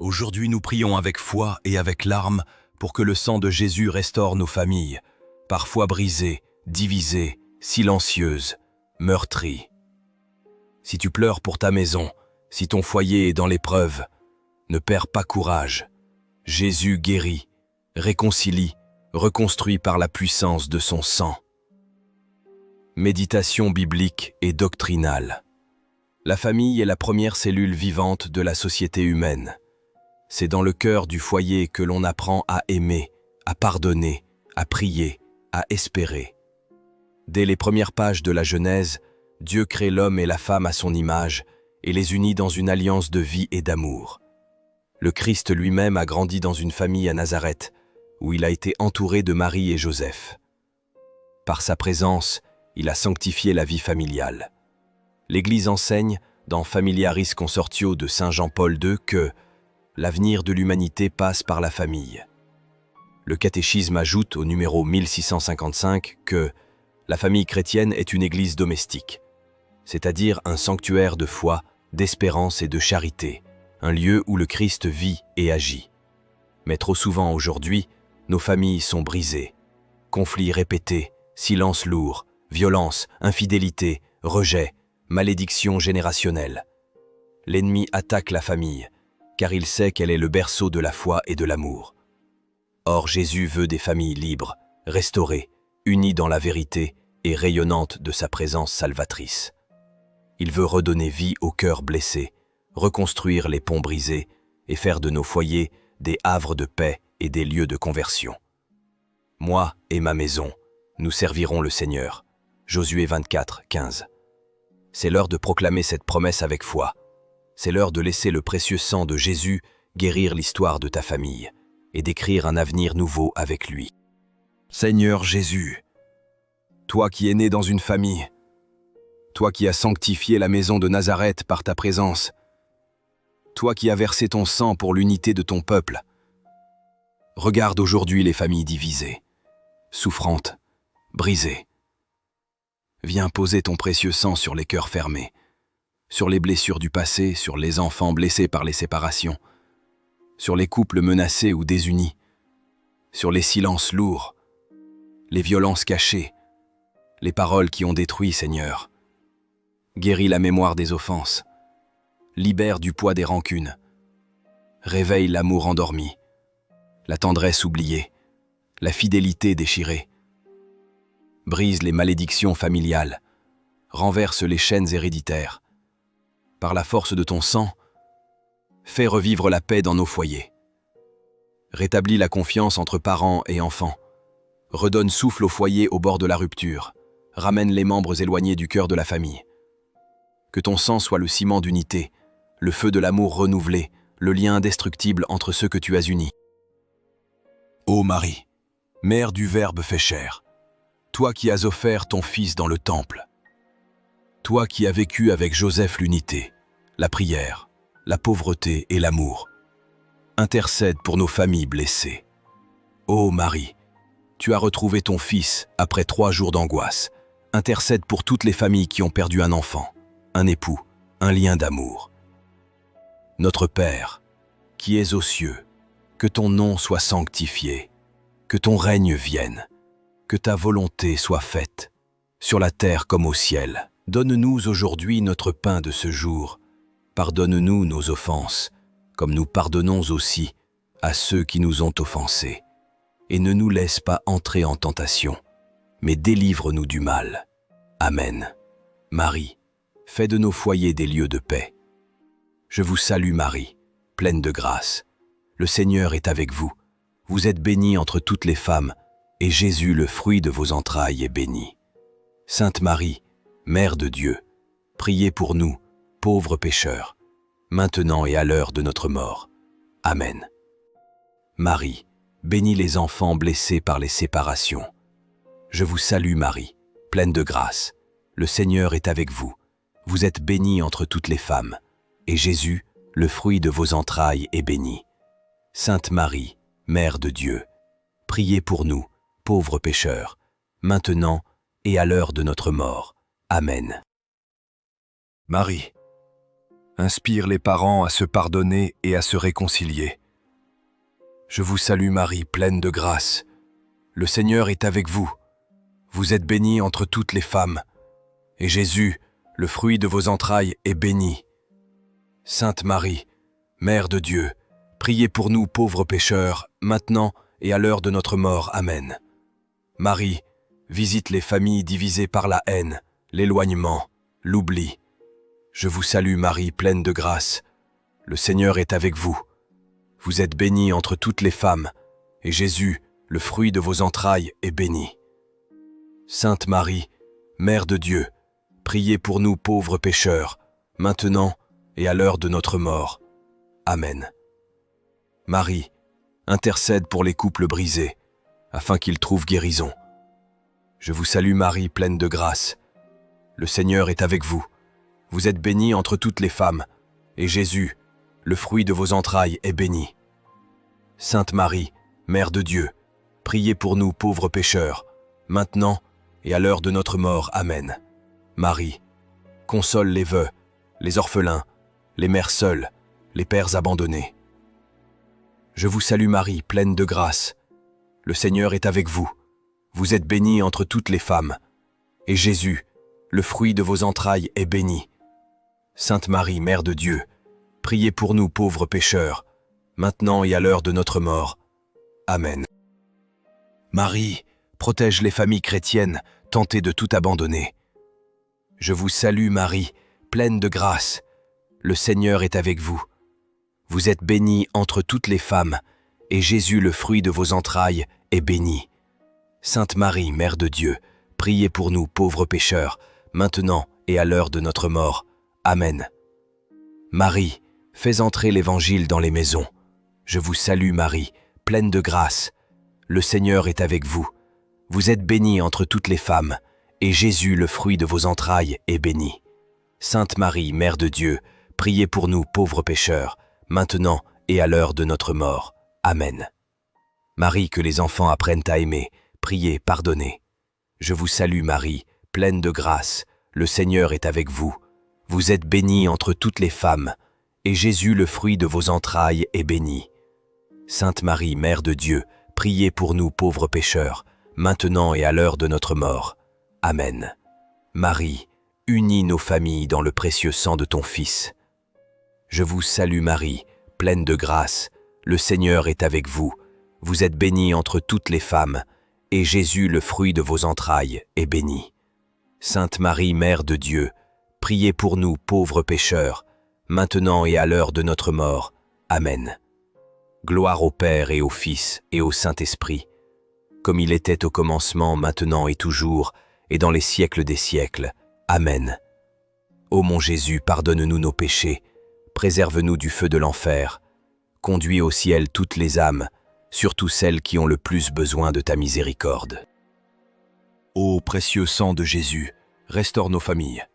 Aujourd'hui, nous prions avec foi et avec larmes pour que le sang de Jésus restaure nos familles, parfois brisées, divisées, silencieuses, meurtries. Si tu pleures pour ta maison, si ton foyer est dans l'épreuve, ne perds pas courage. Jésus guérit, réconcilie, reconstruit par la puissance de son sang. Méditation biblique et doctrinale. La famille est la première cellule vivante de la société humaine. C'est dans le cœur du foyer que l'on apprend à aimer, à pardonner, à prier, à espérer. Dès les premières pages de la Genèse, Dieu crée l'homme et la femme à son image et les unit dans une alliance de vie et d'amour. Le Christ lui-même a grandi dans une famille à Nazareth, où il a été entouré de Marie et Joseph. Par sa présence, il a sanctifié la vie familiale. L'Église enseigne, dans Familiaris Consortio de Saint Jean-Paul II, que l'avenir de l'humanité passe par la famille. Le catéchisme ajoute au numéro 1655 que la famille chrétienne est une église domestique, c'est-à-dire un sanctuaire de foi, d'espérance et de charité, un lieu où le Christ vit et agit. Mais trop souvent aujourd'hui, nos familles sont brisées. Conflits répétés, silence lourd, violence, infidélité, rejet, malédiction générationnelle. L'ennemi attaque la famille, car il sait qu'elle est le berceau de la foi et de l'amour. Or Jésus veut des familles libres, restaurées, unies dans la vérité et rayonnantes de sa présence salvatrice. Il veut redonner vie aux cœurs blessés, reconstruire les ponts brisés et faire de nos foyers des havres de paix et des lieux de conversion. Moi et ma maison, nous servirons le Seigneur. Josué 24, 15. C'est l'heure de proclamer cette promesse avec foi. C'est l'heure de laisser le précieux sang de Jésus guérir l'histoire de ta famille et d'écrire un avenir nouveau avec lui. Seigneur Jésus, toi qui es né dans une famille, toi qui as sanctifié la maison de Nazareth par ta présence, toi qui as versé ton sang pour l'unité de ton peuple, regarde aujourd'hui les familles divisées, souffrantes, brisées. Viens poser ton précieux sang sur les cœurs fermés, sur les blessures du passé, sur les enfants blessés par les séparations, sur les couples menacés ou désunis, sur les silences lourds, les violences cachées, les paroles qui ont détruit, Seigneur. Guéris la mémoire des offenses, libère du poids des rancunes, réveille l'amour endormi, la tendresse oubliée, la fidélité déchirée. Brise les malédictions familiales, renverse les chaînes héréditaires. Par la force de ton sang, fais revivre la paix dans nos foyers. Rétablis la confiance entre parents et enfants. Redonne souffle au foyer au bord de la rupture. Ramène les membres éloignés du cœur de la famille. Que ton sang soit le ciment d'unité, le feu de l'amour renouvelé, le lien indestructible entre ceux que tu as unis. Ô Marie, mère du Verbe fait chair, toi qui as offert ton Fils dans le temple, toi qui as vécu avec Joseph l'unité, la prière, la pauvreté et l'amour, intercède pour nos familles blessées. Ô Marie, tu as retrouvé ton Fils après 3 jours d'angoisse. Intercède pour toutes les familles qui ont perdu un enfant, un époux, un lien d'amour. Notre Père, qui es aux cieux, que ton nom soit sanctifié, que ton règne vienne, que ta volonté soit faite, sur la terre comme au ciel. Donne-nous aujourd'hui notre pain de ce jour. Pardonne-nous nos offenses, comme nous pardonnons aussi à ceux qui nous ont offensés. Et ne nous laisse pas entrer en tentation, mais délivre-nous du mal. Amen. Marie, fais de nos foyers des lieux de paix. Je vous salue Marie, pleine de grâce. Le Seigneur est avec vous. Vous êtes bénie entre toutes les femmes, et Jésus, le fruit de vos entrailles, est béni. Sainte Marie, Mère de Dieu, priez pour nous, pauvres pécheurs, maintenant et à l'heure de notre mort. Amen. Marie, bénis les enfants blessés par les séparations. Je vous salue Marie, pleine de grâce. Le Seigneur est avec vous. Vous êtes bénie entre toutes les femmes, et Jésus, le fruit de vos entrailles, est béni. Sainte Marie, Mère de Dieu, priez pour nous, pauvres pécheurs, maintenant et à l'heure de notre mort. Amen. Marie, Inspire les parents à se pardonner et à se réconcilier. Je vous salue Marie, pleine de grâce. Le Seigneur est avec vous. Vous êtes bénie entre toutes les femmes, et Jésus, le fruit de vos entrailles, est béni. Sainte Marie, Mère de Dieu, priez pour nous pauvres pécheurs, maintenant et à l'heure de notre mort. Amen. Marie, visite les familles divisées par la haine, l'éloignement, l'oubli. Je vous salue Marie, pleine de grâce. Le Seigneur est avec vous. Vous êtes bénie entre toutes les femmes, et Jésus, le fruit de vos entrailles, est béni. Sainte Marie, Mère de Dieu, priez pour nous pauvres pécheurs, maintenant et à l'heure de notre mort. Amen. Marie, intercède pour les couples brisés, afin qu'ils trouvent guérison. Je vous salue Marie, pleine de grâce. Le Seigneur est avec vous. Vous êtes bénie entre toutes les femmes, et Jésus, le fruit de vos entrailles, est béni. Sainte Marie, Mère de Dieu, priez pour nous pauvres pécheurs, maintenant et à l'heure de notre mort. Amen. Marie, console les veuves, les orphelins, les mères seules, les pères abandonnés. Je vous salue Marie, pleine de grâce. Le Seigneur est avec vous. Vous êtes bénie entre toutes les femmes, et Jésus, le fruit de vos entrailles, est béni. Sainte Marie, Mère de Dieu, priez pour nous pauvres pécheurs, maintenant et à l'heure de notre mort. Amen. Marie, protège les familles chrétiennes tentées de tout abandonner. Je vous salue Marie, pleine de grâce. Le Seigneur est avec vous. Vous êtes bénie entre toutes les femmes, et Jésus, le fruit de vos entrailles, est béni. Sainte Marie, Mère de Dieu, priez pour nous pauvres pécheurs, maintenant et à l'heure de notre mort. Amen. Marie, fais entrer l'Évangile dans les maisons. Je vous salue Marie, pleine de grâce. Le Seigneur est avec vous. Vous êtes bénie entre toutes les femmes, et Jésus, le fruit de vos entrailles, est béni. Sainte Marie, Mère de Dieu, priez pour nous pauvres pécheurs, maintenant et à l'heure de notre mort. Amen. Marie, que les enfants apprennent à aimer, priez, pardonnez. Je vous salue Marie, pleine de grâce. Le Seigneur est avec vous. Vous êtes bénie entre toutes les femmes, et Jésus, le fruit de vos entrailles, est béni. Sainte Marie, Mère de Dieu, priez pour nous pauvres pécheurs, maintenant et à l'heure de notre mort. Amen. Marie, unis nos familles dans le précieux sang de ton Fils. Je vous salue Marie, pleine de grâce. Le Seigneur est avec vous. Vous êtes bénie entre toutes les femmes, et Jésus, le fruit de vos entrailles, est béni. Sainte Marie, Mère de Dieu, priez pour nous pauvres pécheurs, maintenant et à l'heure de notre mort. Amen. Gloire au Père et au Fils et au Saint-Esprit, comme il était au commencement, maintenant et toujours, et dans les siècles des siècles. Amen. Ô mon Jésus, pardonne-nous nos péchés, préserve-nous du feu de l'enfer, conduis au ciel toutes les âmes, surtout celles qui ont le plus besoin de ta miséricorde. Ô précieux sang de Jésus, restaure nos familles.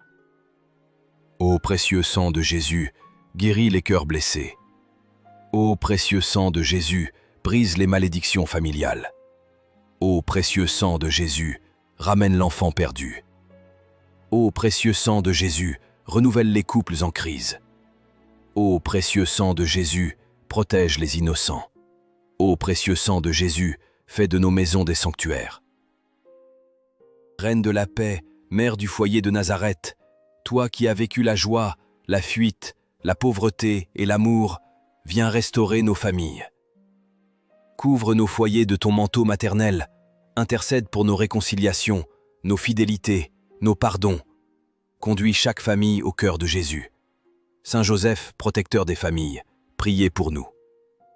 Ô précieux sang de Jésus, guéris les cœurs blessés. Ô précieux sang de Jésus, brise les malédictions familiales. Ô précieux sang de Jésus, ramène l'enfant perdu. Ô précieux sang de Jésus, renouvelle les couples en crise. Ô précieux sang de Jésus, protège les innocents. Ô précieux sang de Jésus, fais de nos maisons des sanctuaires. Reine de la paix, mère du foyer de Nazareth, toi qui as vécu la joie, la fuite, la pauvreté et l'amour, viens restaurer nos familles. Couvre nos foyers de ton manteau maternel, intercède pour nos réconciliations, nos fidélités, nos pardons. Conduis chaque famille au cœur de Jésus. Saint Joseph, protecteur des familles, priez pour nous.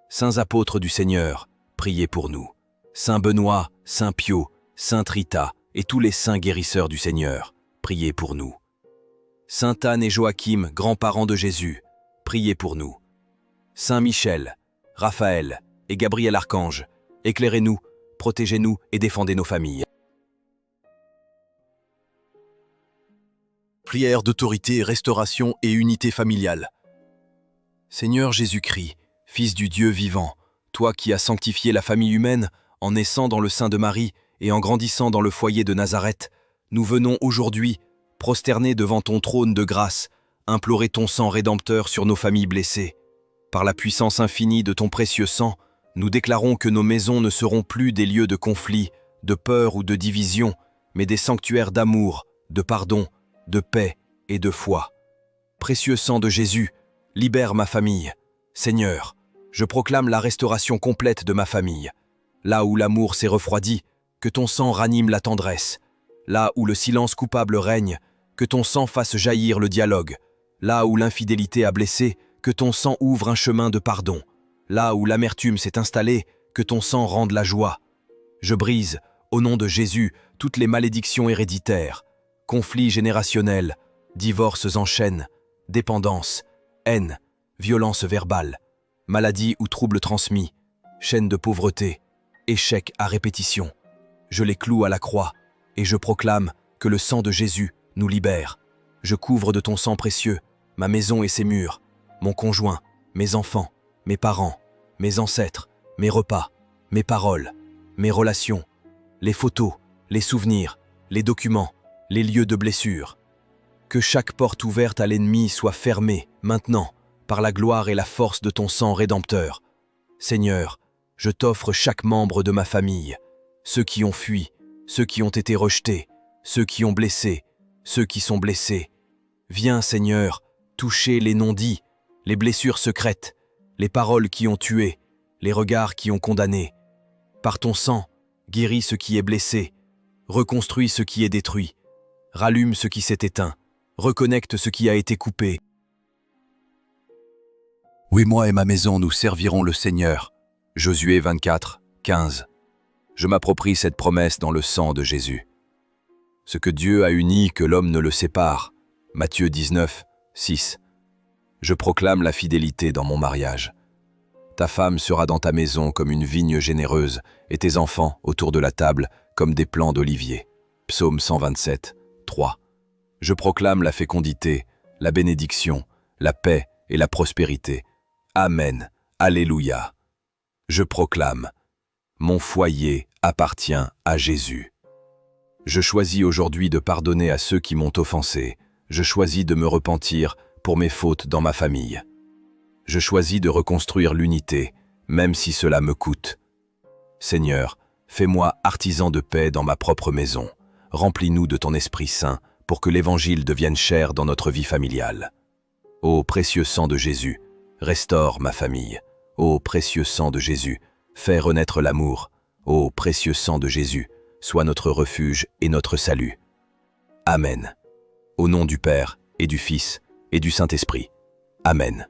Saints apôtres du Seigneur, priez pour nous. Saint Benoît, Saint Pio, Sainte Rita et tous les saints guérisseurs du Seigneur, priez pour nous. Saint Anne et Joachim, grands-parents de Jésus, priez pour nous. Saint Michel, Raphaël et Gabriel Archange, éclairez-nous, protégez-nous et défendez nos familles. Prière d'autorité, restauration et unité familiale. Seigneur Jésus-Christ, Fils du Dieu vivant, toi qui as sanctifié la famille humaine en naissant dans le sein de Marie et en grandissant dans le foyer de Nazareth, nous venons aujourd'hui, prosternés devant ton trône de grâce, implorer ton sang rédempteur sur nos familles blessées. Par la puissance infinie de ton précieux sang, nous déclarons que nos maisons ne seront plus des lieux de conflit, de peur ou de division, mais des sanctuaires d'amour, de pardon, de paix et de foi. Précieux sang de Jésus, libère ma famille. Seigneur, je proclame la restauration complète de ma famille. Là où l'amour s'est refroidi, que ton sang ranime la tendresse. Là où le silence coupable règne, que ton sang fasse jaillir le dialogue. Là où l'infidélité a blessé, que ton sang ouvre un chemin de pardon. Là où l'amertume s'est installée, que ton sang rende la joie. Je brise, au nom de Jésus, toutes les malédictions héréditaires, conflits générationnels, divorces en chaîne, dépendance, haine, violence verbale, maladie ou troubles transmis, chaîne de pauvreté, échec à répétition. Je les cloue à la croix et je proclame que le sang de Jésus nous libère. Je couvre de ton sang précieux ma maison et ses murs, mon conjoint, mes enfants, mes parents, mes ancêtres, mes repas, mes paroles, mes relations, les photos, les souvenirs, les documents, les lieux de blessure. Que chaque porte ouverte à l'ennemi soit fermée, maintenant, par la gloire et la force de ton sang rédempteur. Seigneur, je t'offre chaque membre de ma famille, ceux qui ont fui, ceux qui ont été rejetés, ceux qui ont blessé, ceux qui sont blessés. Viens, Seigneur, toucher les non-dits, les blessures secrètes, les paroles qui ont tué, les regards qui ont condamné. Par ton sang, guéris ce qui est blessé, reconstruis ce qui est détruit, rallume ce qui s'est éteint, reconnecte ce qui a été coupé. Oui, moi et ma maison, nous servirons le Seigneur. Josué 24, 15. Je m'approprie cette promesse dans le sang de Jésus. Ce que Dieu a uni, que l'homme ne le sépare. Matthieu 19, 6. Je proclame la fidélité dans mon mariage. Ta femme sera dans ta maison comme une vigne généreuse, et tes enfants, autour de la table, comme des plants d'olivier. Psaume 127, 3. Je proclame la fécondité, la bénédiction, la paix et la prospérité. Amen. Alléluia. Je proclame, mon foyer appartient à Jésus. Je choisis aujourd'hui de pardonner à ceux qui m'ont offensé. Je choisis de me repentir pour mes fautes dans ma famille. Je choisis de reconstruire l'unité, même si cela me coûte. Seigneur, fais-moi artisan de paix dans ma propre maison. Remplis-nous de ton Esprit Saint pour que l'Évangile devienne chair dans notre vie familiale. Ô précieux sang de Jésus, restaure ma famille. Ô précieux sang de Jésus, fais renaître l'amour. Ô précieux sang de Jésus, sois notre refuge et notre salut. Amen. Au nom du Père et du Fils et du Saint-Esprit. Amen.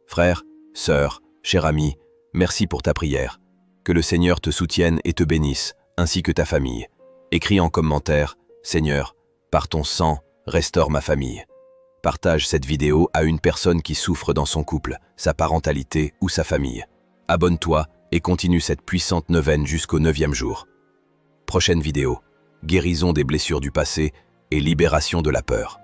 Frères, sœurs, chers amis, merci pour ta prière. Que le Seigneur te soutienne et te bénisse, ainsi que ta famille. Écris en commentaire, Seigneur, par ton sang, restaure ma famille. Partage cette vidéo à une personne qui souffre dans son couple, sa parentalité ou sa famille. Abonne-toi et continue cette puissante neuvaine jusqu'au 9e jour. Prochaine vidéo, guérison des blessures du passé et libération de la peur.